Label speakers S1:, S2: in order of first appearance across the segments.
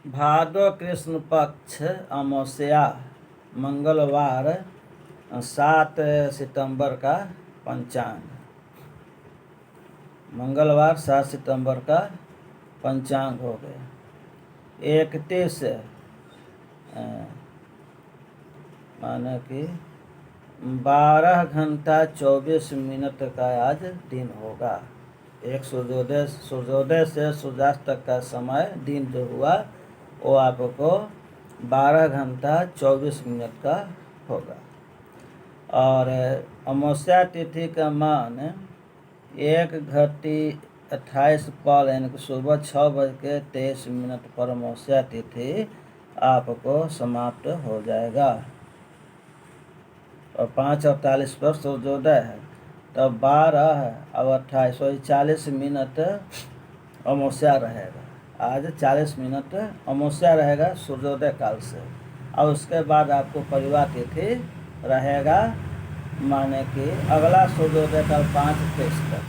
S1: भादो कृष्ण पक्ष अमावस्या मंगलवार 7 सितंबर का पंचांग। मंगलवार 7 सितंबर का पंचांग हो गया। 31 माने कि 12 घंटा 24 मिनट का आज दिन होगा। एक सूर्योदय से सूर्यास्त तक का समय दिन जो हुआ वो आपको 12 घंटा 24 मिनट का होगा। और अमावस्या तिथि का मान 1:28 पल यानी कि सुबह 6:23 पर अमावस्या तिथि आपको समाप्त हो जाएगा और 5:48 पर सूर्योदय है। तब 12 और 28 40 मिनट अमावस्या रहेगा। आज 40 मिनट अमावस्या रहेगा सूर्योदय काल से। और उसके बाद आपको परिवार तिथि रहेगा, माने कि अगला सूर्योदय काल 5:23 तक।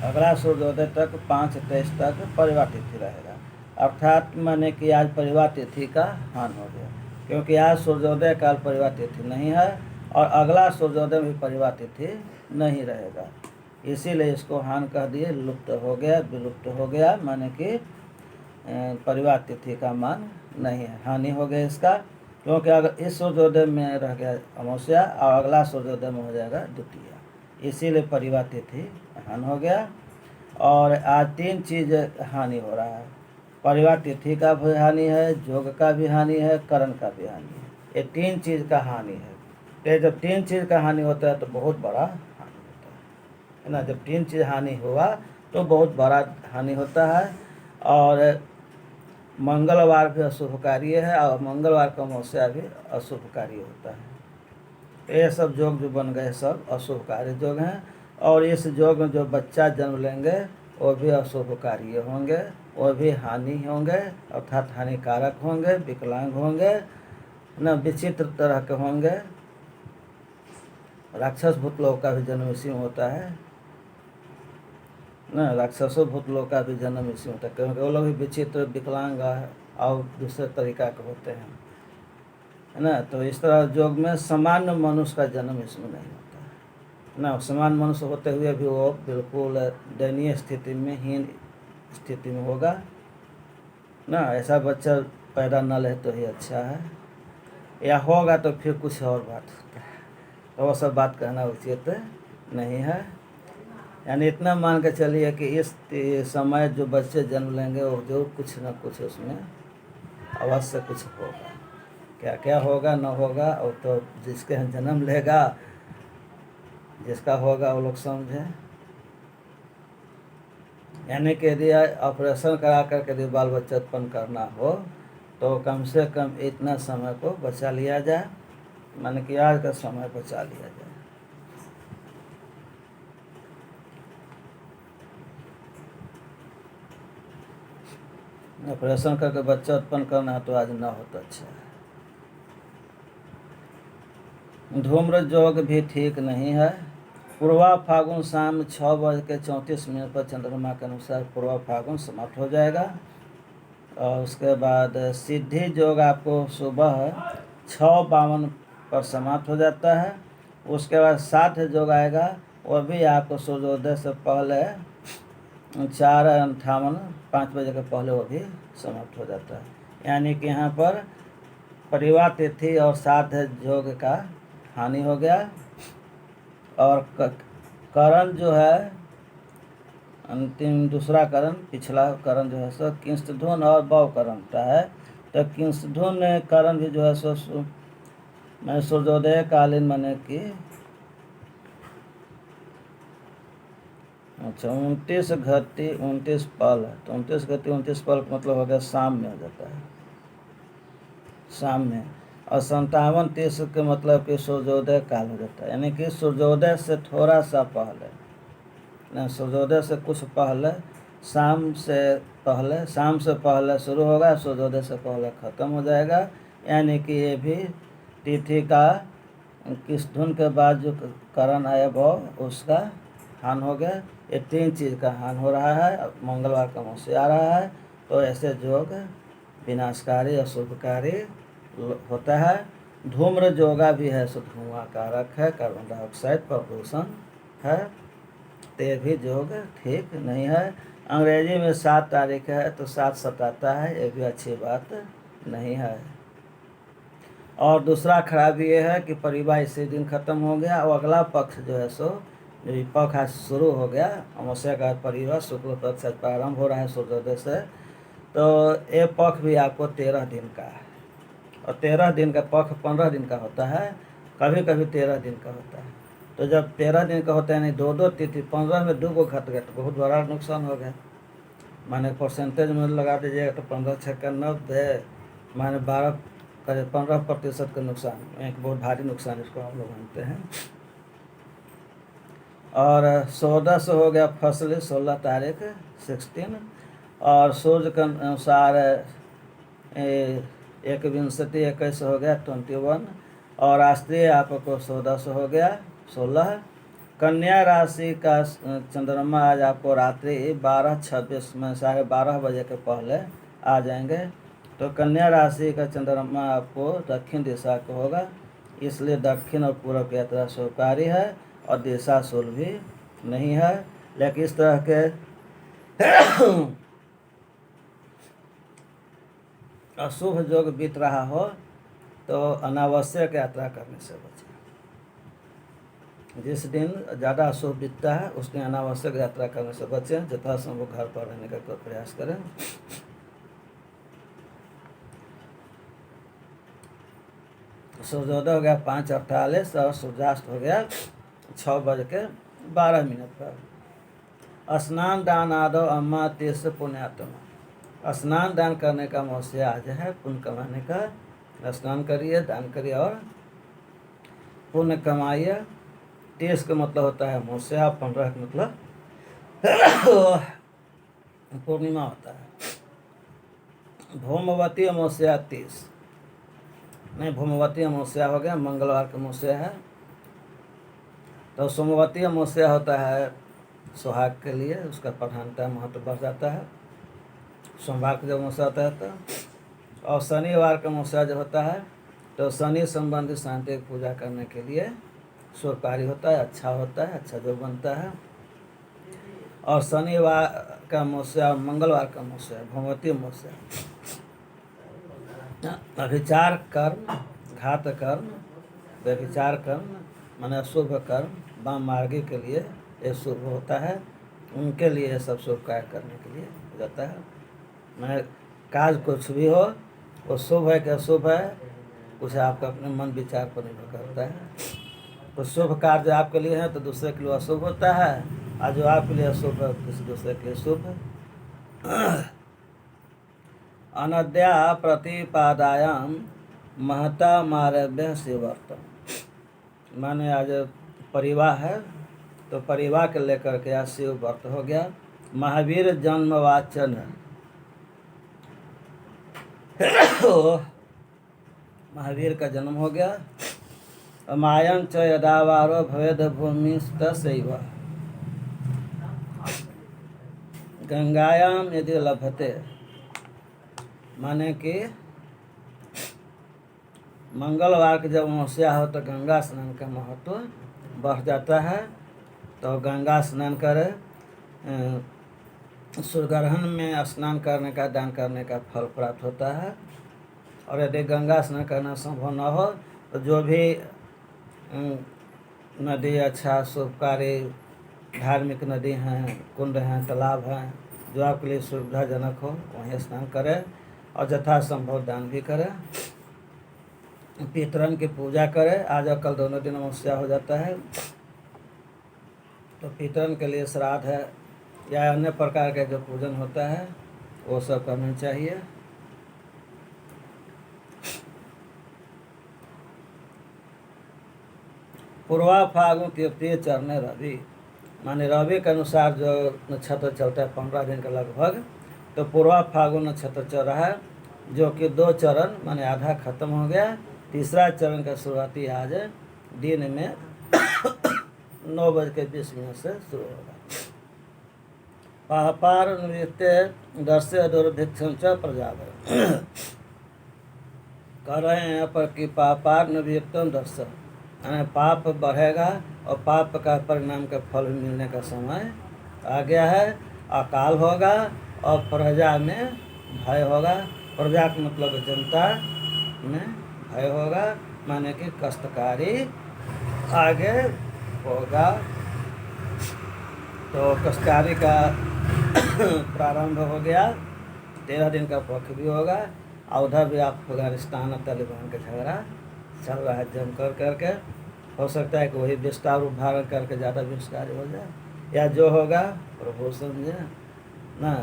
S1: अगला सूर्योदय तक 5:23 तक परिवार तिथि रहेगा। अर्थात माने कि आज परिवार तिथि का हान हो गया, क्योंकि आज सूर्योदय काल परिवार तिथि नहीं है और अगला सूर्योदय भी परिवार तिथि नहीं रहेगा। इसीलिए इसको हान कह दिए, लुप्त हो गया, विलुप्त हो गया, माने कि परिवार तिथि का मान नहीं है, हानि हो गया इसका। क्योंकि अगर इस सूर्योदय में रह गया अमावस्या और अगला सूर्योदय में हो जाएगा द्वितीय, इसीलिए परिवार तिथि हानि हो गया। और आज 3 चीज़ हानि हो रहा है। परिवार तिथि का भी हानि है, योग का भी हानि है, करण का भी हानि है। ये 3 चीज़ का हानि है। तो जब 3 चीज़ का हानि होता है तो बहुत बड़ा हानि होता है ना। जब 3 चीज़ हानि हुआ तो बहुत बड़ा हानि होता है। और मंगलवार भी अशुभ कार्य है और मंगलवार का अमावस्या भी अशुभ कार्य होता है। ये सब योग जो बन गए सब अशुभ कार्य योग हैं। और इस योग में जो बच्चा जन्म लेंगे वो भी अशुभ कार्य होंगे, वो भी हानि होंगे, अर्थात हानिकारक होंगे, विकलांग होंगे न, विचित्र तरह के होंगे। राक्षस भूत लोग का भी जन्म इसी में होता है न, राक्षसों भूत लोग का भी जन्म इसी में होता है, क्योंकि वो लोग भी विचित्र, विकलांग और दूसरे तरीका के होते हैं, है ना। तो इस तरह योग में सामान्य मनुष्य का जन्म इसमें नहीं होता है ना। सामान्य मनुष्य होते हुए भी वो बिल्कुल दयनीय स्थिति में, हीन स्थिति में होगा ना। ऐसा बच्चा पैदा न ले तो ही अच्छा है, या होगा तो फिर कुछ और बात होता है, तो वो सब बात कहना उचित नहीं है। यानी इतना मान के चलिए कि इस समय जो बच्चे जन्म लेंगे वो जो कुछ न कुछ उसमें अवश्य कुछ होगा। क्या क्या होगा न होगा और तो जिसके जन्म लेगा, जिसका होगा वो लोग समझे। यानी कि यदि ऑपरेशन करा करके यदि बाल बच्चा उत्पन्न करना हो तो कम से कम इतना समय को बचा लिया जाए, माने कि आज का समय बचा लिया जाए। ऑपरेशन करके बच्चा उत्पन्न करना है तो आज ना हो तो अच्छा है। धूम्र योग भी ठीक नहीं है। पूर्वा फागुन शाम 6:34 पर चंद्रमा के अनुसार पूर्वा फागुन समाप्त हो जाएगा। और उसके बाद सिद्धि योग आपको सुबह 6:52 पर समाप्त हो जाता है। उसके बाद 7 योग आएगा, वह भी आपको सूर्योदय से पहले 4:58 5 बजे के पहले वो भी समाप्त हो जाता है। यानी कि यहाँ पर परिवार तिथि और 7 योग का हानि हो गया। और करण जो है अंतिम दूसरा करण, पिछला करण जो है सो किंसधुन और बव करण का है। तो किंसधुन करण भी जो है सो मैंने सूर्योदय कालीन माने कि 29 घटी 29 पल है। तो 29 घटी 29 पल का मतलब हो गया शाम में हो जाता है, शाम में। और 57-30 के मतलब कि सूर्योदय काल हो जाता है, यानी कि सूर्योदय से थोड़ा सा पहले ना, सूर्योदय से कुछ पहले, शाम से पहले शुरू होगा, सूर्योदय से पहले ख़त्म हो जाएगा। यानी कि ये भी तिथि का किस धुन के बाद जो करण आया भाव उसका हान हो गया। ये 3 चीज़ का हान हो रहा है। मंगलवार का अमावस्या आ रहा है तो ऐसे योग विनाशकारी अशुभकारी होता है। धूम्र योगा भी है, सो धुआं कारक है, कार्बन डाइऑक्साइड प्रदूषण है, तो ये भी योग ठीक नहीं है। अंग्रेजी में 7 तारीख है तो 7 सताता है, ये भी अच्छी बात नहीं है। और दूसरा खराबी ये है कि परिवार इसी दिन खत्म हो गया और अगला पक्ष जो है सो पक्ष आज शुरू हो गया। अमावस्या का परिवार शुक्ल पक्ष आज प्रारंभ हो रहा है सूर्योदय से, तो ये पक्ष भी आपको 13 दिन का है। और 13 दिन का पक्ष 15 दिन का होता है, कभी कभी 13 दिन का होता है। तो जब 13 दिन का होता है नहीं 2 तिथि, 15 में 2 को घट गया तो बहुत बड़ा नुकसान हो गया। माने परसेंटेज में लगा दीजिएगा तो 15 छक्का 90, माने 15% का नुकसान, एक बहुत भारी नुकसान इसको हम लोग मानते हैं। और 14 से हो गया फसली 16 तारीख 16, और सूर्य के अनुसार 21 हो गया 21, और राष्ट्रीय आपको 14 से हो गया 16। कन्या राशि का चंद्रमा आज आपको रात्रि 12:26 में 12:30 बजे के पहले आ जाएंगे। तो कन्या राशि का चंद्रमा आपको दक्षिण दिशा का होगा, इसलिए दक्षिण और पूर्व की यात्रा शुभकारी है और दिशा शुल भी नहीं है। लेकिन इस तरह के अशुभ योग बीत रहा हो तो अनावश्यक यात्रा करने से बचें। जिस दिन ज़्यादा अशुभ बीतता है उस दिन अनावश्यक यात्रा करने से बचें, यथासंभव घर पर रहने का प्रयास करें। सूर्योदय हो गया 5:48 और सूर्यास्त हो गया 6:12 पर। स्नान दान आदो अम्मा तीस पुण्यात्मा। स्नान दान करने का मौसम आज है, पुण्य कमाने का। स्नान करिए, दान करिए और पुण्य कमाइए। 30 का मतलब होता है मौसम, 15 का मतलब पूर्णिमा होता है। भौमवती अमावस्या 30 नहीं, भौमवती अमावस्या हो गया, मंगलवार का अमावस्या है। तो सोमवती अमावस्या होता है सुहाग के लिए, उसका प्रधानता महत्व बढ़ जाता है। सोमवार का जब अमावस्या होता है तो, और शनिवार का अमावस्या जब होता है तो शनि संबंधी शांति की पूजा करने के लिए शुभकारी होता है, अच्छा होता है, अच्छा जो बनता है। और शनिवार का अमावस्या, मंगलवार का अमावस्या, भौमवती अमावस्या। अभिचार कर्म, घात कर्म, व्यभिचार कर्म माने अशुभ कर्म, वाम मार्गी के लिए ये शुभ होता है, उनके लिए ये सब शुभ कार्य करने के लिए हो जाता है। मैं काज कुछ भी हो वो शुभ है कि अशुभ है, कुछ आपका अपने मन विचार पर निर्भर करता है। कुछ शुभ कार्य आपके लिए है तो दूसरे के लिए अशुभ होता है, और जो आपके लिए अशुभ है किसी दूसरे के लिए शुभ है। अनद्या प्रतिपादायाम महता मारभ्य शिवर्तम। माने आज परिवार है तो परिवार के लेकर के आज शिव व्रत हो गया। महावीर जन्म वाचन महावीर का जन्म हो गया। मायं च यदावारो भवेद भूमि तस्यैव गंगायाम यदि लभते। माने कि मंगलवार के जब अमावस्या हो तो गंगा स्नान का महत्व बढ़ जाता है। तो गंगा स्नान करें, सूर्यग्रहण में स्नान करने का, दान करने का फल प्राप्त होता है। और यदि गंगा स्नान करना संभव न हो तो जो भी नदी अच्छा शुभकारी धार्मिक नदी हैं, कुंड हैं, तालाब हैं, जो आपके लिए सुविधाजनक हो वहीं स्नान करें और यथासंभव दान भी करें। पितरन की पूजा करें। आज और कल दोनों दिन अमावस्या हो जाता है तो पितरन के लिए श्राद्ध है या अन्य प्रकार के जो पूजन होता है वो सब करना चाहिए। पूर्वा फागुन तृतीय चरण रवि, माने रवि के अनुसार जो नक्षत्र चलता है 15 दिन का लगभग, तो पूर्वा फागुन नक्षत्र चल रहा है, जो कि 2 चरण माने आधा खत्म हो गया। तीसरा चरण का शुरुआती आज दिन में 9:20 से शुरू होगा। पापार निवृत्ते दर्शे दुर्भिक्षम च प्रजावर। कह रहे हैं यहाँ पर कि पापार निवृत्तम दर्श, यानी पाप बढ़ेगा और पाप का परिणाम का फल मिलने का समय आ गया है। अकाल होगा और प्रजा में भय होगा। प्रजा का मतलब जनता में भय होगा, माने कि कष्टकारी आगे होगा। तो कष्टकारी का प्रारंभ हो गया, 13 दिन का पक्ष भी होगा। और उधर भी अफगानिस्तान और तालिबान का झगड़ा चल रहा है जम करके। हो सकता है कि वही विस्तार रूप धारण करके ज़्यादा विस्तार हो जाए, या जो होगा प्रभु समझे ना।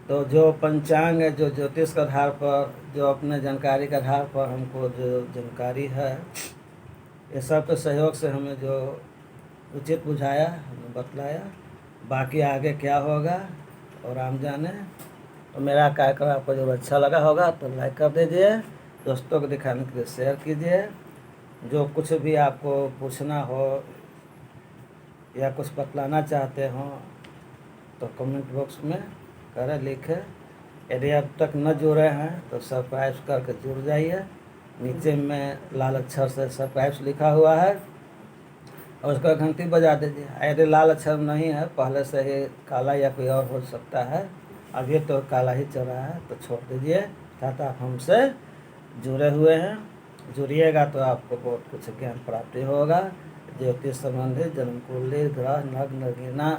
S1: तो जो पंचांग है, जो ज्योतिष के आधार पर, जो अपने जानकारी के आधार पर हमको जो जानकारी है, ये सब के सहयोग से हमें जो उचित बुझाया हमने बतलाया। बाकी आगे क्या होगा और राम जाने। तो मेरा कार्यक्रम आपको जब अच्छा लगा होगा तो लाइक कर दीजिए, दोस्तों को दिखाने के लिए शेयर कीजिए। जो कुछ भी आपको पूछना हो या कुछ बतलाना चाहते हो तो कमेंट बॉक्स में करें, लिखें। यदि अब तक न जुड़े हैं तो सब्सक्राइब करके जुड़ जाइए। नीचे में लाल अक्षर से सब्सक्राइब लिखा हुआ है और उसका घंटी बजा दीजिए। यदि लाल अक्षर नहीं है, पहले से ही काला या कोई और हो सकता है, अभी तो काला ही चल रहा है, तो छोड़ दीजिए। अर्थात आप हमसे जुड़े हुए हैं, जुड़िएगा तो आपको बहुत कुछ ज्ञान प्राप्ति होगा। ज्योतिष संबंधी, जन्म कुंडली, ग्रह, नग्न नगीना,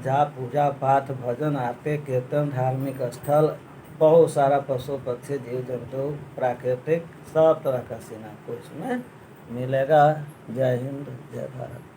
S1: जाप, पूजा पाठ, भजन, आरती, कीर्तन, धार्मिक स्थल, बहुत सारा पशु पक्षी, जीव जंतु, प्राकृतिक, सब तरह का सीन आपको इसमें मिलेगा। जय हिंद, जय भारत।